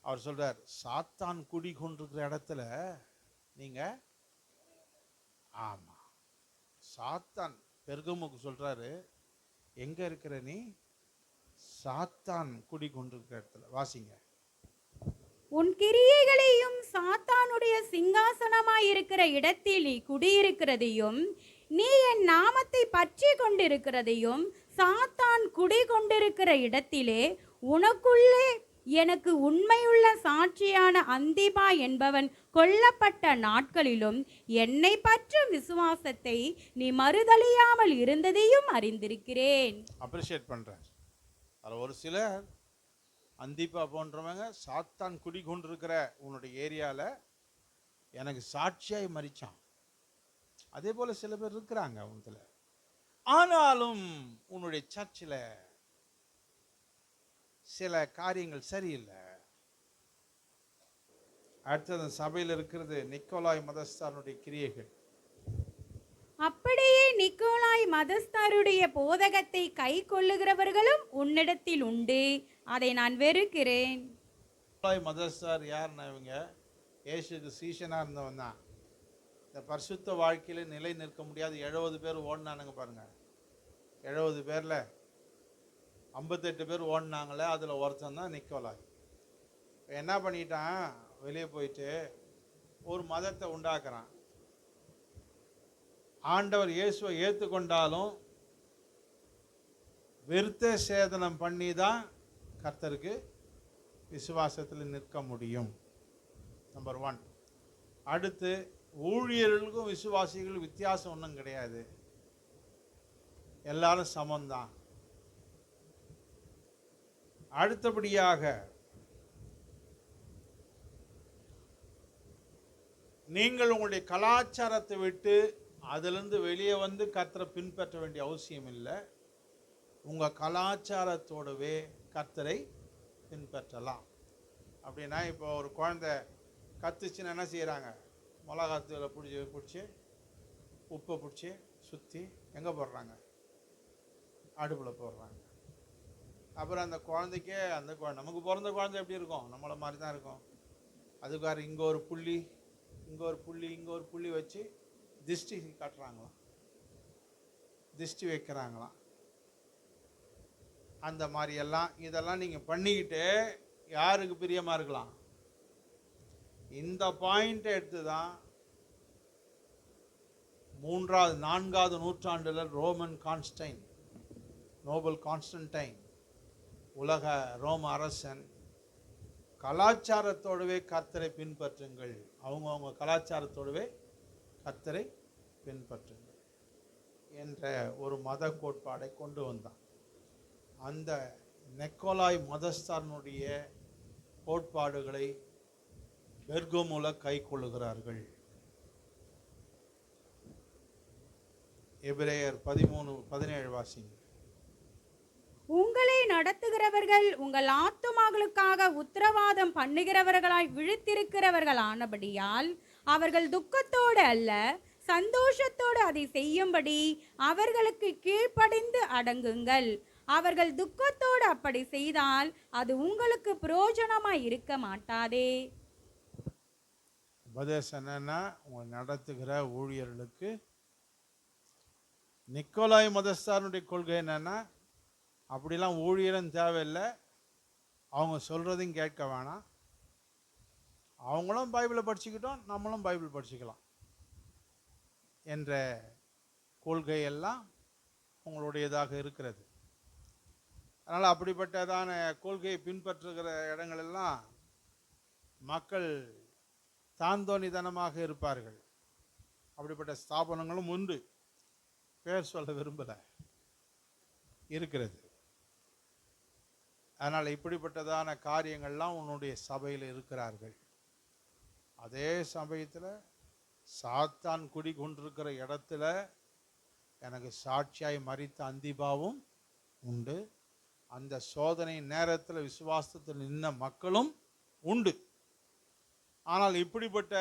Speaker 1: அவர் சொல்றார், சாத்தான் குடி கொண்டிருக்கிற இடத்துல நீங்க, ஆமா, சாத்தான் பெர்கமுக்கு சொல்றாரு, எங்க இருக்கிற நீ? சாத்தான் குடி கொண்டிருக்கிற இடத்துல. வாசிங்க.
Speaker 2: உன் கிரியைகளையும் சாத்தானுடைய சிங்காசனமாயிருக்கிற இடத்தில் நீ குடியிருக்கிறதையும் நீ என் நாமத்தை பற்றி கொண்டிருக்கிறதையும் சாத்தான் குடி கொண்டிருக்கிற இடத்திலே உனக்குள்ளே எனக்கு உண்மையுள்ள சாட்சியான அந்திபா என்பவன் கொல்லப்பட்ட நாட்களிலும் என்னை பற்றும் விசுவாசத்தை நீ மறுதலியாமல் இருந்ததையும் அறிந்திருக்கிறேன்.
Speaker 1: அப்ரிஷியேட் பண்றார். அதில் ஒரு சிலர், அந்திப்பா போன்றவங்க, சாத்தான் குடி கொண்டிருக்கிற உன்னுடைய ஏரியாவில் எனக்கு சாட்சியாய் மறிச்சான். அதே போல சில பேர் இருக்கிறாங்க உனத்துல. ஆனாலும் உன்னுடைய சர்ச்சில் சில காரியங்கள் சரியில்லை. அடுத்தது சபையில் இருக்கிறது நிக்கோலாய் மதஸ்தானுடைய கிரியைகள்.
Speaker 2: அப்படியே நிக்கோலாய் மதஸ்தாருடைய போதகத்தை கை கொள்ளுகிறவர்களும் உன்னிடத்தில் உண்டு, அதை நான் வெறுக்கிறேன்.
Speaker 1: நிக்கோலாய் மதஸ்தார் யாருன்னா, இவங்க இயேசுக்கு சீஷனாக இருந்தவன் தான். இந்த பரிசுத்த வாழ்க்கையில் நிலை நிற்க முடியாது. 70 பேர் ஓடினானுங்க பாருங்க. 70 பேரில் 58 பேர் ஓடினாங்களே, அதில் ஒருத்தன் தான் நிக்கோலாய். என்ன பண்ணிட்டான், வெளியே போயிட்டு ஒரு மதத்தை உண்டாக்குறான். ஆண்டவர் இயேசுவை ஏற்றுக்கொண்டாலும் விருத்த சேதனம் பண்ணி தான் கர்த்தருக்கு விசுவாசத்தில் நிற்க முடியும். நம்பர் 1. அடுத்து, ஊழியர்களுக்கும் விசுவாசிகளுக்கும் வித்தியாசம் ஒன்றும் கிடையாது, எல்லாரும் சமம்தான். அடுத்தபடியாக, நீங்கள் உங்களுடைய கலாச்சாரத்தை விட்டு அதிலிருந்து வெளியே வந்து கர்த்தரை பின்பற்ற வேண்டிய அவசியம் இல்லை. உங்கள் கலாச்சாரத்தோடவே கர்த்தரை பின்பற்றலாம். அப்படின்னா, இப்போ ஒரு குழந்தை கத்துச்சுன்னு என்ன செய்கிறாங்க, மிளகாத்தூளை பிடிச்சி உப்பை பிடிச்சி சுற்றி எங்கே போடுறாங்க, அடுப்பில் போடுறாங்க. அப்புறம் அந்த குழந்தைக்கே, அந்த நமக்கு பிறந்த குழந்தை எப்படி இருக்கும், நம்மளை மாதிரி தான் இருக்கும். அதுக்கார இங்கே ஒரு புள்ளி, இங்கே ஒரு புள்ளி, இங்கே ஒரு புள்ளி வச்சு திஷ்டி காட்டுறாங்களாம், திஷ்டி வைக்கிறாங்களாம். அந்த மாதிரியெல்லாம் இதெல்லாம் நீங்கள் பண்ணிக்கிட்டு யாருக்கு பிரியமாக இருக்கலாம்? இந்த பாயிண்ட்டை எடுத்து தான் 3வது 4வது நூற்றாண்டில் ரோமன் கான்ஸ்டைன், நோபல் கான்ஸ்டன்டைன், உலக ரோம அரசன், கலாச்சாரத்தோடவே கர்த்தரை பின்பற்றுங்கள், அவங்கவுங்க கலாச்சாரத்தோடவே கர்த்தரை பின்பற்றுங்கள் என்ற ஒரு மத கோட்பாடை கொண்டு வந்தான். அந்த நிக்கோலாய் மதஸ்தானுடைய கோட்பாடுகளை பெர்கமுல கை கொள்ளுகிறார்கள். எபிரேயர் 13:17 வாசிங்க.
Speaker 2: உங்களை நடத்துகிறவர்கள் உங்கள் ஆத்துமாக்களுக்காக உத்தரவாதம் பண்ணுகிறவர்களாய் விழித்திருக்கிறவர்களானபடியால் அவர்கள் துக்கத்தோடு அல்ல சந்தோஷத்தோடு அதை செய்யும்படி அவர்களுக்கு கீழ்ப்படிந்து அடங்குங்கள். அவர்கள் துக்கத்தோடு அப்படி செய்தால் அது உங்களுக்கு பிரயோஜனமாய் இருக்க மாட்டாதே.
Speaker 1: உபதேசம் என்னன்னா, உங்களை நடத்துகிற ஊழியர்களுக்கு, நிக்கோலாய் மதஸ்தானுடைய கொள்கை என்னன்னா, அப்படிலாம் ஊழியரும் தேவையில்லை, அவங்க சொல்கிறதையும் கேட்க வேணாம், அவங்களும் பைபிளை படிச்சுக்கிட்டோம், நம்மளும் பைபிள் படிச்சுக்கலாம் என்ற கொள்கையெல்லாம் உங்களுடையதாக இருக்கிறது. அதனால் அப்படிப்பட்டதான கொள்கையை பின்பற்றுகிற இடங்களெல்லாம் மக்கள் தாந்தோணிதனமாக இருப்பார்கள். அப்படிப்பட்ட ஸ்தாபனங்களும் உண்டு, பேர் சொல்ல விரும்பலை, இருக்கிறது. அதனால் இப்படிப்பட்டதான காரியங்கள்லாம் உன்னுடைய சபையில் இருக்கிறார்கள். அதே சமயத்தில் சாத்தான் குடி கொண்டிருக்கிற இடத்துல எனக்கு சாட்சியாய் மரித்த அந்திபாவும் உண்டு. அந்த சோதனை நேரத்தில் விசுவாசத்தில் நின்ன மக்களும் உண்டு. ஆனால் இப்படிப்பட்ட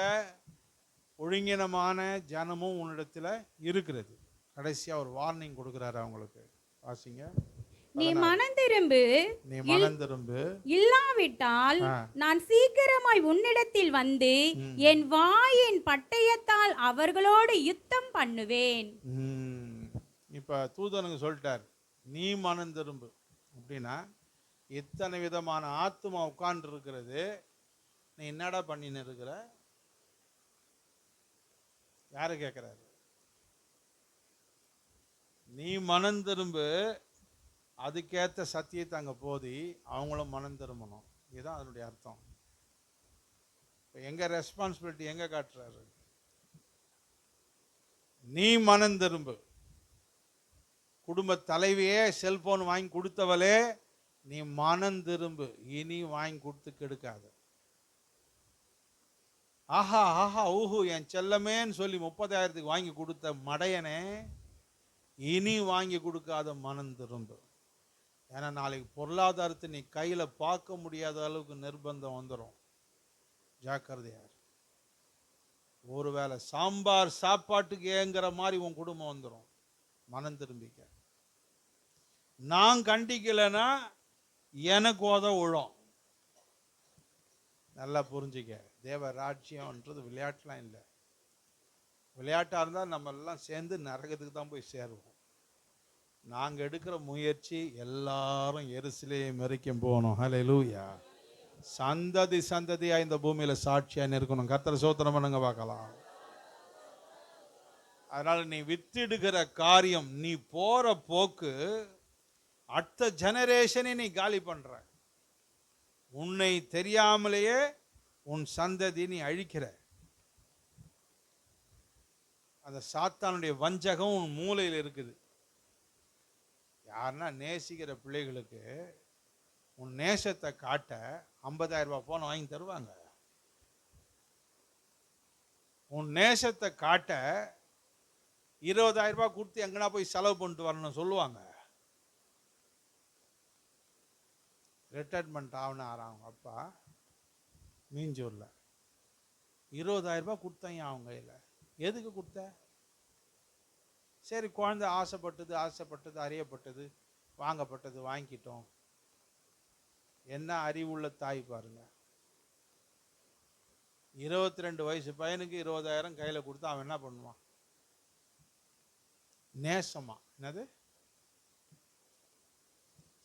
Speaker 1: ஒழுங்கினமான ஜனமும் உன்னிடத்தில் இருக்கிறது. கடைசியாக ஒரு வார்னிங் கொடுக்குறாரு அவங்களுக்கு. வாசிங்க.
Speaker 2: நீ மனம் திரும்பு,
Speaker 1: நீ மனம் திரும்பு,
Speaker 2: இல்லாவிட்டால் நான் சீக்கிரமாய் உன்னிடத்தில் வந்து என் வாயின் பட்டயத்தால் அவர்களோடு யுத்தம் பண்ணுவேன்.
Speaker 1: இப்ப தூதனுக்கு சொல்லிட்டார், நீ மனம் திரும்பு அப்படின்னா இத்தனை விதமான ஆத்துமா உட்கார்ந்து இருக்கிறது, நீ என்னடா பண்ணின்னு இருக்கிற? யாரு கேட்கிறாரு? நீ மனம் திரும்பு, அதுக்கேற்ற சத்தியத்தை அங்கே போதி அவங்களும் மனம் திரும்பணும். இதுதான் அதனுடைய அர்த்தம். இப்போ எங்க ரெஸ்பான்சிபிலிட்டி எங்க காட்டுறாரு? நீ மனம் திரும்பு. குடும்ப தலைவியே செல்போன் வாங்கி கொடுத்தவளே, நீ மனம் திரும்பு, இனி வாங்கி கொடுத்து கெடுக்காத. ஆஹா ஆஹா ஊஹு என் செல்லமேன்னு சொல்லி 30,000க்கு வாங்கி கொடுத்த மடையனே, இனி வாங்கி கொடுக்காத, மனம் திரும்பு. ஏன்னா நாளைக்கு பொருளாதாரத்தை நீ கையில் பார்க்க முடியாத அளவுக்கு நிர்பந்தம் வந்துடும். ஜாக்கிரதையார். ஒருவேளை சாம்பார் சாப்பாட்டுக்கு ஏங்குற மாதிரி உன் குடும்பம் வந்துடும். மனம் திரும்பிக்க. நான் கண்டிக்கலைன்னா எனக்கு உத விழும். நல்லா புரிஞ்சுக்க. தேவ ராஜ்யம்ன்றது விளையாட்டுலாம் இல்லை. விளையாட்டாக இருந்தால் நம்ம எல்லாம் சேர்ந்து நரகத்துக்கு தான் போய் சேருவோம். நாங்கள் எடுக்கிற முயற்சி எல்லாரும் எருசலேம் வரைக்கும் போகணும். ஹல்லேலூயா. சந்ததி சந்ததியாக இந்த பூமியில் சாட்சியாக இருக்கணும். கர்த்தர் சோத்திரம் பண்ணுங்க பார்க்கலாம். அதனால நீ வித்திடுகிற காரியம், நீ போற போக்கு அடுத்த ஜெனரேஷனை நீ காலி பண்ற. உன்னை தெரியாமலேயே உன் சந்ததி நீ அழிக்கிற. அந்த சாத்தானுடைய வஞ்சகம் உன் மூலையில் இருக்குது. யாருன்னா நேசிக்கிற பிள்ளைகளுக்கு உன் நேசத்தை காட்ட 50,000 ரூபாய் போன வாங்கி தருவாங்க. உன் நேசத்தை காட்ட 20,000 ரூபாய் கொடுத்து எங்கன்னா போய் செலவு பண்ணிட்டு வரணும் சொல்லுவாங்க. ரிட்டையர்மெண்ட் ஆகினார் அவங்க அப்பா மீஞ்சூரில். 20,000 ரூபாய் கொடுத்தாங்க அவங்க கையில். எதுக்கு கொடுத்த? சரி, குழந்தை ஆசைப்பட்டது அறியப்பட்டது வாங்கப்பட்டது வாங்கிட்டோம். என்ன அறிவுள்ள தாய் பாருங்க. 22 வயசு பையனுக்கு 20,000 கையில் கொடுத்தா அவன் என்ன பண்ணுவான்? நேசமா? என்னது?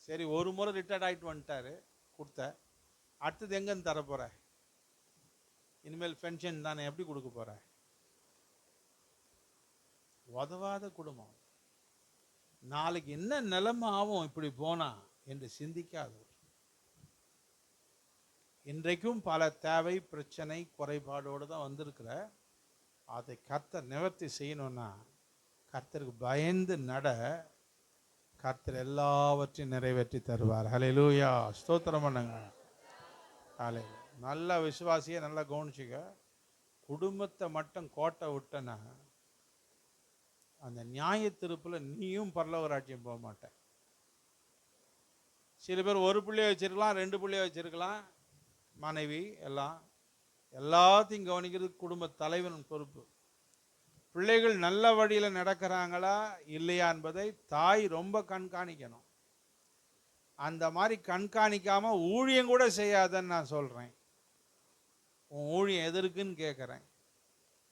Speaker 1: சரி, ஒரு முறை ரிட்டையர்ட் ஆகிட்டு வந்துட்டாரு, கொடுத்த. அடுத்தது எங்கன்னு தர போற? இனிமேல் பென்ஷன் தானே, எப்படி கொடுக்க போற? உதவாத குடும்பம். நாளைக்கு என்ன நிலைமை ஆகும் இப்படி போனா என்று சிந்திக்காது. இன்றைக்கும் பல தேவை, பிரச்சனை, குறைபாடோடு தான் வந்திருக்கிற. அதை கர்த்தர் நிவர்த்தி செய்யணும்னா கர்த்தருக்கு பயந்து நட. கர்த்தர் எல்லாவற்றையும் நிறைவேற்றி தருவார். ஹல்லேலூயா. ஸ்தோத்திரம் பண்ணுங்க. ஹல்லேலூயா. நல்ல விசுவாசியை நல்லா கவனிச்சுக்க. குடும்பத்தை மட்டும் கோட்டை விட்டனா அந்த நியாய தீர்ப்பில் நீயும் பரலோக ராஜ்யம் போக மாட்ட. சில பேர் ஒரு பிள்ளைய வச்சிருக்கலாம், 2 பிள்ளைய வச்சிருக்கலாம், மனைவி எல்லாத்தையும் கவனிக்கிறது குடும்ப தலைவன் பொறுப்பு. பிள்ளைகள் நல்ல வழியில் நடக்கிறாங்களா இல்லையா என்பதை தாய் ரொம்ப கண்காணிக்கணும். அந்த மாதிரி கண்காணிக்காம ஊழியம் கூட செய்யாதன்னு நான் சொல்றேன். உன் ஊழியம் எதற்குன்னு கேட்குறேன்.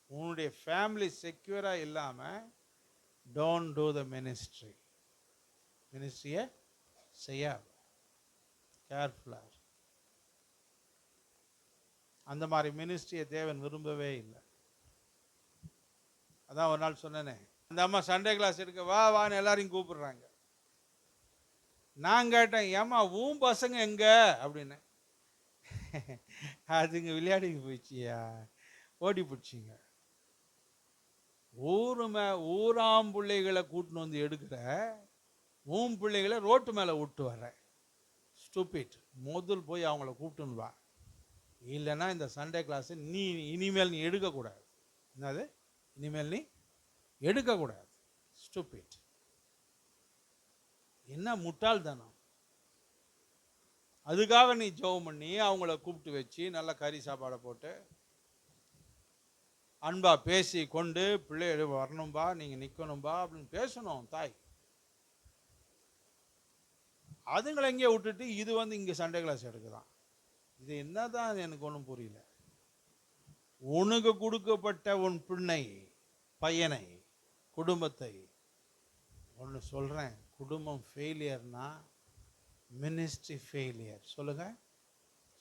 Speaker 1: உன்னுடைய ஃபேமிலி செக்யூரா இல்லாம டோன்ட் டூ த மினிஸ்ட்ரி. மினிஸ்ட்ரியை செய்யாத. கேர்ஃபுல்லா. அந்த மாதிரி மினிஸ்ட்ரியை தேவன் விரும்பவே இல்லை. அதான் ஒரு நாள் சொன்னேனே, அந்த அம்மா சண்டே கிளாஸ் எடுக்க வான்னு எல்லாரையும் கூப்பிடுறாங்க. நான் கேட்டேன், ஏம்மா உன் பசங்க எங்க அப்படின்னு. அதுங்க விளையாடிக்கு போயிடுச்சியா, ஓடி போச்சிங்க. ஊராம் பிள்ளைகளை கூட்டின்னு வந்து எடுக்கிற, உன் பிள்ளைகளை ரோட்டு மேலே விட்டு வர. ஸ்டூபிட். முதல் போய் அவங்கள கூப்பிட்டுன்னு வா, இல்லைன்னா இந்த சண்டே கிளாஸ் இனிமேல் நீ எடுக்கக்கூடாது. என்னது? இனிமேல் நீ எடுக்கக்கூடாது. ஸ்டூபிட். என்ன முட்டாள்தானம். அதுக்காக நீ ஜெபம் பண்ணி அவங்கள கூப்பிட்டு வச்சு நல்ல கறி சாப்பாடை போட்டு அன்பா பேசி கொண்டு பிள்ளைகள் வரணும்பா, நீங்கள் நிற்கணும்பா அப்படின்னு பேசணும் தாய். அதுங்களை எங்கேயே விட்டுட்டு இது வந்து இங்கே சண்டே கிளாஸ் எடுக்குதான். இது என்னதான் எனக்கு ஒன்றும் புரியல. உனக்கு கொடுக்கப்பட்ட உன் பிள்ளை பையனை குடும்பத்தை ஒன்று சொல்கிறேன், குடும்பம் ஃபெயிலியர்னா மினிஸ்ட்ரி ஃபெயிலியர். சொல்லுங்க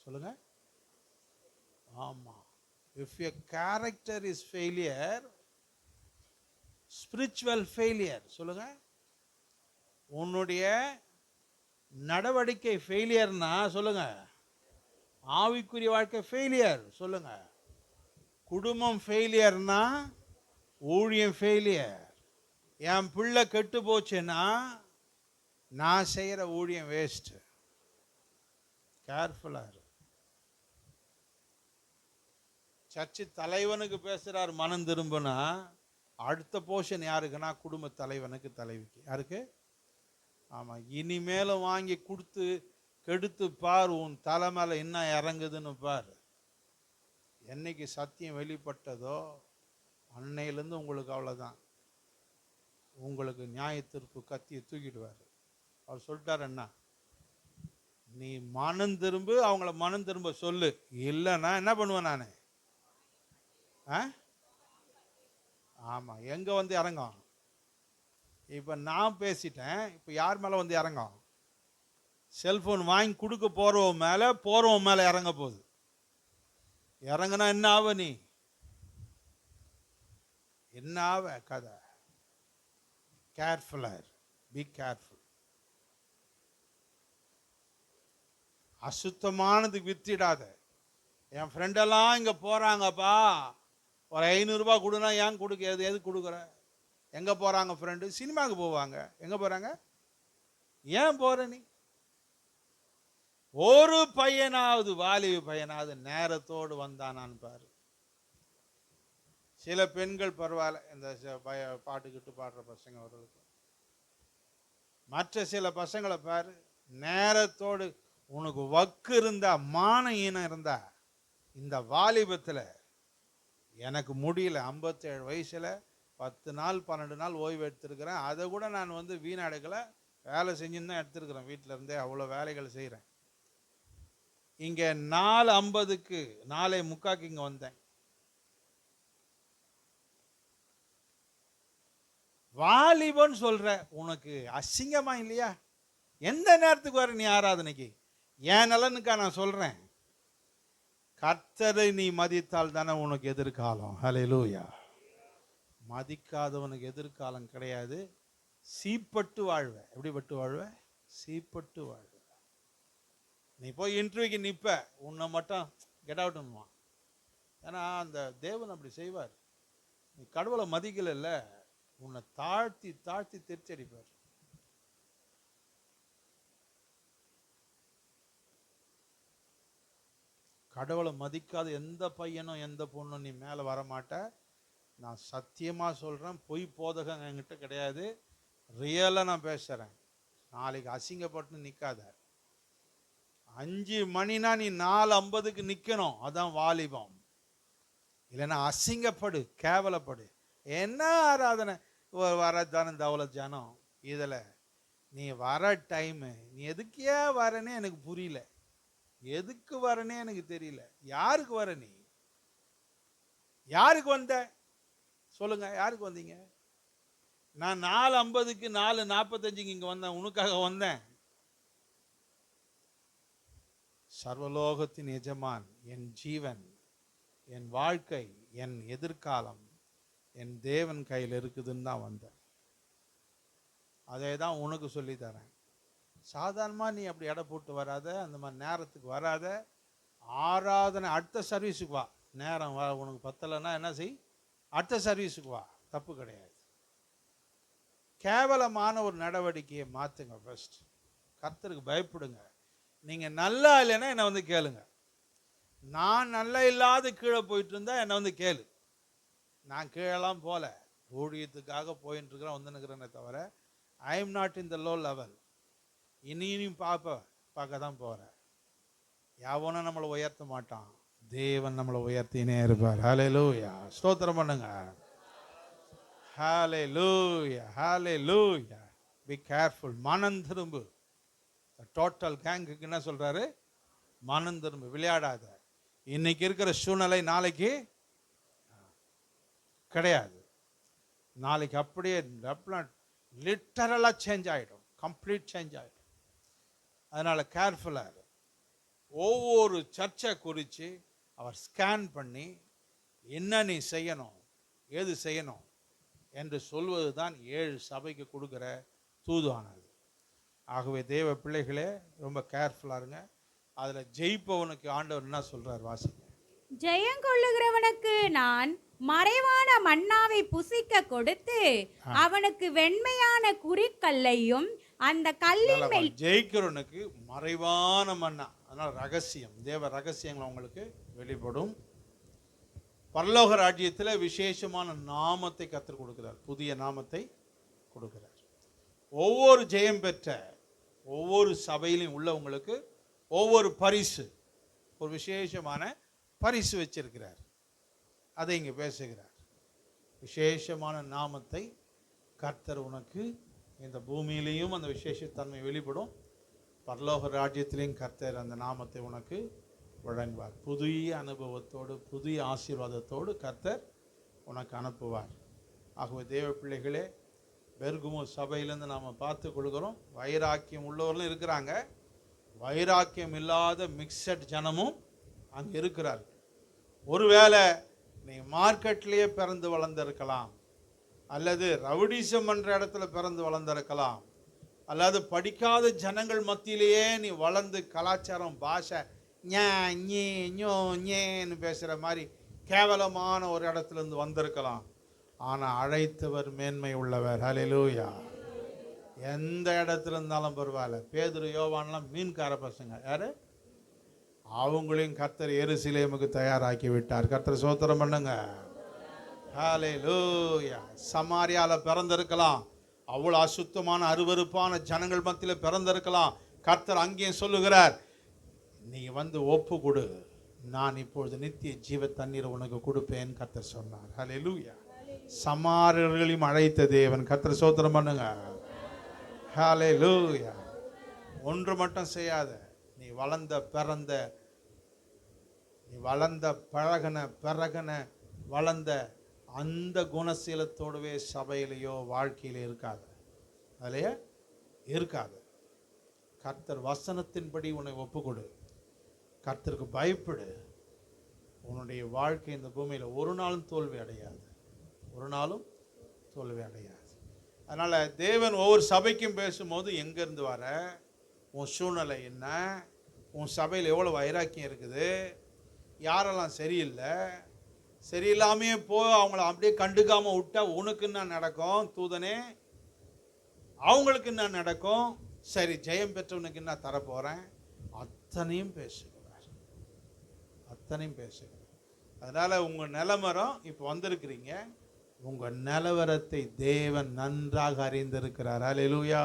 Speaker 1: சொல்லுங்க. ஆமாம். If you character is failure, spiritual failure. சொல்லுங்க. உன்னுடைய நடவடிக்கை ஃபெயிலியர்னா சொல்லுங்க, ஆவிக்குரிய வாழ்க்கை ஃபெயிலியர். சொல்லுங்க. குடும்பம் ஃபெயிலியர்னா ஊழியம் ஃபெயிலியர். என் பிள்ளை கெட்டு போச்சுன்னா நான் செய்கிற ஊழியம் வேஸ்ட். கேர்ஃபுல்லாக இரு. சர்ச்சு தலைவனுக்கு பேசுகிறார் மனம் திரும்பினா, அடுத்த போர்ஷன் யாருக்குன்னா குடும்ப தலைவனுக்கு தலைவிக்கு. யாருக்கு? ஆமாம். இனிமேலும் வாங்கி கொடுத்து கெடுத்து பார், உன் தலை மேலே என்ன இறங்குதுன்னு பார். என்னைக்கு சத்தியம் வெளிப்பட்டதோ அன்னையிலேருந்து உங்களுக்கு அவ்வளோதான். உங்களுக்கு நியாய தீர்ப்பு கத்தியை தூக்கிடுவார். அவர் சொல்லிட்டார், என்ன நீ மனம் திரும்ப, அவங்கள மனம் திரும்ப சொல்லு, இல்லைன்னா என்ன பண்ணுவேன் நான்? ஆமாம். எங்கே வந்து இறங்கும்? இப்போ நான் பேசிட்டேன், இப்போ யார் மேலே வந்து இறங்கும்? செல்ஃபோன் வாங்கி கொடுக்க போகிறவன் மேலே இறங்க போகுது. இறங்குனா என்ன ஆவ? நீ என்ன ஆவ? கதை. கேர்ஃபுல்லாக, பி கேர்ஃபுல். அசுத்தமானதுக்கு வித்திடாத. என் ஃப்ரெண்டெல்லாம் இங்கே போகிறாங்கப்பா, ஒரு 500 ரூபா கொடுனா, ஏன் கொடுக்க? எது கொடுக்குற? எங்கே போகிறாங்க ஃப்ரெண்டு? சினிமாவுக்கு போவாங்க. எங்கே போகிறாங்க? ஏன் போகிற நீ? ஒரு பையனாவது, வாலிப பையனாவது நேரத்தோடு வந்தானான்னு பாரு. சில பெண்கள் பரவாயில்ல, இந்த பாட்டுக்கிட்டு பாடுற பசங்க அவர்களுக்கு. மற்ற சில பசங்களை பாரு, நேரத்தோடு. உனக்கு வக்கு இருந்தா, மான ஈனம் இருந்தா, இந்த வாலிபத்தில் எனக்கு முடியல, 57 வயசில் 10 நாள் 12 நாள் ஓய்வு எடுத்திருக்கிறேன். அதை கூட நான் வந்து வீணாடுகளை வேலை செஞ்சுன்னு தான் எடுத்திருக்கிறேன். வீட்டில் இருந்தே அவ்வளோ வேலைகள் செய்கிறேன். இங்கே 4:50க்கு 4:45 இங்கே வந்தேன். வாலிபன் சொல்ற, உனக்கு அசிங்கமா இல்லையா? எந்த நேரத்துக்கு வர நீ ஆராதனைக்கு? என் நலனுக்கா நான் சொல்றேன். கர்த்தரை நீ மதித்தால் தானே உனக்கு எதிர்காலம். ஹல்லேலூயா. மதிக்காதவனுக்கு எதிர்காலம் கிடையாது. சீப்பட்டு வாழ்வ. எப்படி பட்டு வாழ்வ? சீப்பட்டு வாழ்வ. நீ போய் இன்டர்வியூக்கு நிற்ப, உன்னை மட்டும் கெட் அவுட்னுமா. ஏன்னா அந்த தேவன் அப்படி செய்வார். நீ கடவுளை மதிக்கல, உன்னை தாழ்த்தி தாழ்த்தி தெரிச்சு அடிப்பார். கடவுளை மதிக்காத எந்த பையனும் எந்த பொண்ணும் நீ மேலே வரமாட்ட. நான் சத்தியமாக சொல்கிறேன், பொய் போதகம் என்கிட்ட கிடையாது. ரியலாக நான் பேசுகிறேன். நாளைக்கு அசிங்கப்பட்டு நிற்காத. 5 மணினா நீ 4:50க்கு நிற்கணும். அதான் வாலிபம். இல்லைன்னா அசிங்கப்படு, கேவலப்படு. என்ன ஆராதனை வரதான தவள ஜனம். இதில் நீ வர டைமு, நீ எதுக்கே வரனே எனக்கு புரியல. எதுக்கு வரனே எனக்கு தெரியல. யாருக்கு வர? நீ யாருக்கு வந்த? சொல்லுங்க, யாருக்கு வந்தீங்க? நான் 4:50க்கு 4:45க்கு இங்கே வந்தேன். உனக்காக வந்தேன். சர்வலோகத்தின் எஜமான், என் ஜீவன், என் வாழ்க்கை, என் எதிர்காலம் என் தேவன் கையில் இருக்குதுன்னு தான் வந்தேன். அதே தான் உனக்கு சொல்லித்தரேன். சாதாரணமாக நீ அப்படி எடை போட்டு வராத, அந்த மாதிரி நேரத்துக்கு வராத. ஆராதனை அடுத்த சர்வீஸுக்கு வா. நேரம் வா, உனக்கு பத்தலைன்னா என்ன செய்? அடுத்த சர்வீஸுக்கு வா, தப்பு கிடையாது. கேவலமான ஒரு நடவடிக்கையை மாற்றுங்க. ஃபர்ஸ்ட் கர்த்தருக்கு பயப்படுங்க. நீங்கள் நல்லா இல்லைன்னா என்னை வந்து கேளுங்க. நான் நல்லா இல்லாத கீழே போயிட்டு இருந்தா என்னை வந்து கேளு. நான் கீழெல்லாம் போல, ஊழியத்துக்காக போயிட்டு இருக்கிறேன், வந்துன்னுக்கிறேனே தவிர I am not in the low level. இனியும் பார்க்க தான் போகிறேன். எவனும் நம்மளை உயர்த்த மாட்டான். தேவன் நம்மளை உயர்த்தினே இருப்பார். ஹல்லேலூயா. ஸ்தோத்திரம் பண்ணுங்க. Hallelujah, hallelujah. Be careful. மனம் திரும்பு. டோட்டல் கேங்குக்கு என்ன சொல்கிறாரு? மனம் திரும்ப, விளையாடாத. இன்னைக்கு இருக்கிற சூழ்நிலை நாளைக்கு கிடையாது. நாளைக்கு அப்படியே லிட்டரலாக சேஞ்ச் ஆகிடும், கம்ப்ளீட் சேஞ்ச் ஆகிடும். அதனால் கேர்ஃபுல்லாக ஒவ்வொரு சர்ச்சை குறித்து அவர் ஸ்கேன் பண்ணி என்ன நீ செய்யணும், ஏது செய்யணும் என்று சொல்வது தான் 7 சபைக்கு கொடுக்குற தூதானது. ஆகவே தேவ பிள்ளைகளே ரொம்ப கேர்ஃபுல்லாக இருங்க. அதில் ஜெயிப்பவனுக்கு ஆண்டவர் என்ன சொல்கிறார்? வாசிங்க.
Speaker 2: ஜெயங்கொள்ளுகிறவனுக்கு நான் மறைவான மன்னாவை புசிக்க கொடுத்து அவனுக்கு வெண்மையான குறிக்கல்லையும் அந்த கல்லின் மேல்.
Speaker 1: ஜெயிக்கிறவனுக்கு மறைவான மன்னா, அதனால் ரகசியம், தேவ ரகசியங்கள் அவங்களுக்கு வெளிப்படும். பரலோக ராஜ்யத்தில் விசேஷமான நாமத்தை கர்த்தர் கொடுக்கிறார், புதிய நாமத்தை கொடுக்கிறார். ஒவ்வொரு ஜெயம் பெற்ற ஒவ்வொரு சபையிலும் உள்ளவங்களுக்கு ஒவ்வொரு பரிசு, ஒரு விசேஷமான பரிசு வச்சிருக்கிறார். அதை இங்கே பேசுகிறார். விசேஷமான நாமத்தை கர்த்தர் உனக்கு இந்த பூமியிலையும் அந்த விசேஷத்தன்மை வெளிப்படும், பரலோக ராஜ்யத்திலையும் கர்த்தர் அந்த நாமத்தை உனக்கு வழங்குவார். புதிய அனுபவத்தோடு புதிய ஆசீர்வாதத்தோடு கர்த்தர் உனக்கு அனுப்புவார். ஆகவே தேவ பிள்ளைகளே, பெர்கமு சபையிலேருந்து நாம் பார்த்து கொள்கிறோம், வைராக்கியம் உள்ளவர்களும் இருக்கிறாங்க, வைராக்கியம் இல்லாத மிக்சட் ஜனமும் அங்கே இருக்கிறார்கள். ஒருவேளை நீ மார்க்கெட்லேயே பிறந்து வளர்ந்திருக்கலாம், அல்லது ரவுடிசம் என்ற இடத்துல பிறந்து வளர்ந்திருக்கலாம், அல்லது படிக்காத ஜனங்கள் மத்தியிலேயே நீ வளர்ந்து கலாச்சாரம் பாஷை ஞேன்னு பேசுகிற மாதிரி கேவலமான ஒரு இடத்துலேருந்து வந்திருக்கலாம். ஆனால் அழைத்தவர் மேன்மை உள்ளவர். ஹல்லேலூயா. எந்த இடத்துல இருந்தாலும் பரவாயில்ல. பேதுரு யோவான்லாம் மீன்கார பசங்க, யாரு? அவங்களையும் கர்த்தர் எருசலேமுக்கு தயாராக்கி விட்டார். கர்த்தர் சோத்திரம் பண்ணுங்க. ஹல்லேலூயா. சமாரியாவில் பிறந்திருக்கலாம், அவ்வளோ அசுத்தமான அருவருப்பான ஜனங்கள் மத்தியில் பிறந்திருக்கலாம். கர்த்தர் அங்கேயும் சொல்லுகிறார், நீ வந்து ஒப்பு கொடு, நான் இப்பொழுது நித்திய ஜீவ தண்ணீர் உனக்கு கொடுப்பேன் கர்த்தர் சொன்னார். ஹல்லேலூயா. சமாரியர்களையும் அழைத்த தேவன். கர்த்தர் சோத்திரம் பண்ணுங்க. ஹல்லேலூயா. ஒன்று மட்டும் செய்யாத, நீ வளர்ந்த பழகின வளர்ந்த அந்த குணசீலத்தோடவே சபையிலையோ வாழ்க்கையில இருக்காது, அதிலேயே இருக்காது. கர்த்தர் வசனத்தின்படி உன்னை ஒப்புக்கொடு, கர்த்தருக்கு பயப்படு. உன்னுடைய வாழ்க்கை இந்த பூமியில் ஒரு நாளும் தோல்வி அடையாது, ஒரு நாளும் தோல்வி அடையாது. அதனால் தேவன் ஒவ்வொரு சபைக்கும் பேசும்போது எங்கேருந்து வர, உன் சூழ்நிலை என்ன, உன் சபையில் எவ்வளோ வைராக்கியம் இருக்குது, யாரெல்லாம் சரியில்லை, சரியில்லாமையே அவங்கள அப்படியே கண்டுக்காமல் விட்டா உனக்கு என்ன நடக்கும் தூதனே, அவங்களுக்கு என்ன நடக்கும், சரி ஜெயம் பெற்றவனுக்கு என்ன தரப்போகிறேன், அத்தனையும் பேசுகிறார், அத்தனையும் பேசுகிறார். அதனால் உங்கள் நிலவரம் இப்போ வந்திருக்கிறீங்க, உங்கள் நிலவரத்தை தேவன் நன்றாக அறிந்திருக்கிறார். ஹல்லேலூயா,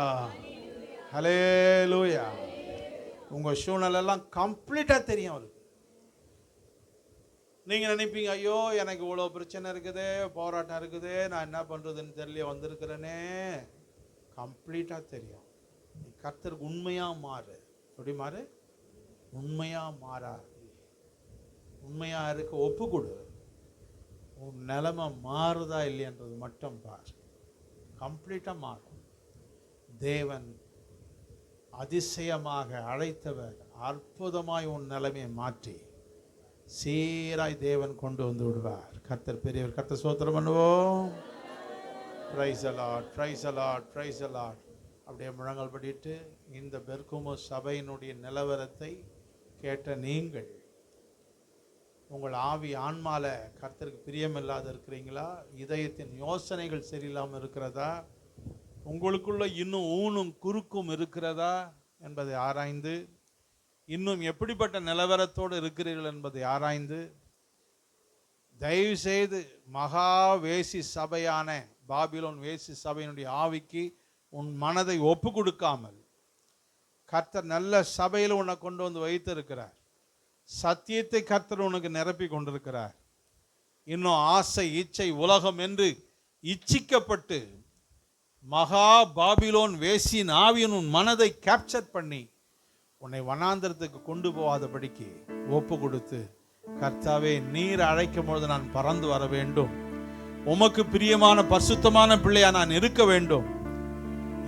Speaker 1: ஹல்லேலூயா. உங்கள் சூழ்நிலைலாம் கம்ப்ளீட்டாக தெரியும் அவருக்கு. நீங்கள் நினைப்பீங்க, ஐயோ எனக்கு இவ்வளோ பிரச்சனை இருக்குது, போராட்டம் இருக்குது, நான் என்ன பண்ணுறதுன்னு தெரியல வந்திருக்கிறேனே. கம்ப்ளீட்டாக தெரியும். நீ கர்த்தருக்கு உண்மையாக மாறு. எப்படி மாறு? உண்மையாக மாறா, உண்மையாக இருக்க ஒப்பு கொடு. உன் நிலைமை மாறுதா இல்லைன்றது மட்டும் பார், கம்ப்ளீட்டாக மாறும். தேவன் அதிசயமாக அழைத்தவர் அற்புதமாய் உன் நிலைமையை மாற்றி சீராய் தேவன் கொண்டு வந்து விடுவார். கர்த்தர் பெரியவர். கர்த்தர் ஸ்தோத்திரம் பண்ணுவோம். Praise the Lord, praise the Lord, praise the Lord. அப்படியே முழங்கால் படிட்டு இந்த பெர்கமு சபையினுடைய நிலவரத்தை கேட்ட நீங்கள் உங்கள் ஆவி ஆன்மால கர்த்தருக்கு பிரியமில்லாத இருக்கிறீங்களா, இதயத்தின் யோசனைகள் சரியில்லாமல் இருக்கிறதா, உங்களுக்குள்ள இன்னும் ஊனும் குறுக்கும் இருக்கிறதா என்பதை ஆராய்ந்து, இன்னும் எப்படிப்பட்ட நிலவரத்தோடு இருக்கிறீர்கள் என்பதை ஆராய்ந்து, தயவு செய்து மகா வேசி சபையான பாபிலோன் வேசி சபையினுடைய ஆவிக்கு உன் மனதை ஒப்பு கொடுக்காமல், கர்த்தர் நல்ல சபையில் உன்னை கொண்டு வந்து வைத்திருக்கிறார், சத்தியத்தை கர்த்தர் உனக்கு நிரப்பி கொண்டிருக்கிறார். இன்னும் ஆசை இச்சை உலகம் என்று இச்சிக்கப்பட்டு மகா பாபிலோன் வேசியின் ஆவியின் உன் மனதை கேப்சர் பண்ணி உன்னை வனாந்தரத்துக்கு கொண்டு போகாதபடிக்கு ஒப்பு கொடுத்து, கர்த்தாவே நீர் அழைக்கும் பொழுது நான் பறந்து வர வேண்டும், உமக்கு பிரியமான பரிசுத்தமான பிள்ளையா நான் இருக்க வேண்டும்,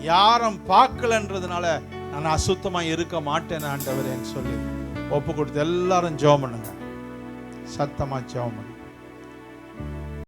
Speaker 1: யாரும் பார்க்கலன்றதுனால நான் அசுத்தமா இருக்க மாட்டேன் ஆண்டவரேன்னு சொல்லி ஒப்பு கொடுத்து எல்லாரும் ஜெபம் பண்ணுங்க. சத்தமா ஜெபம் பண்ணுங்க.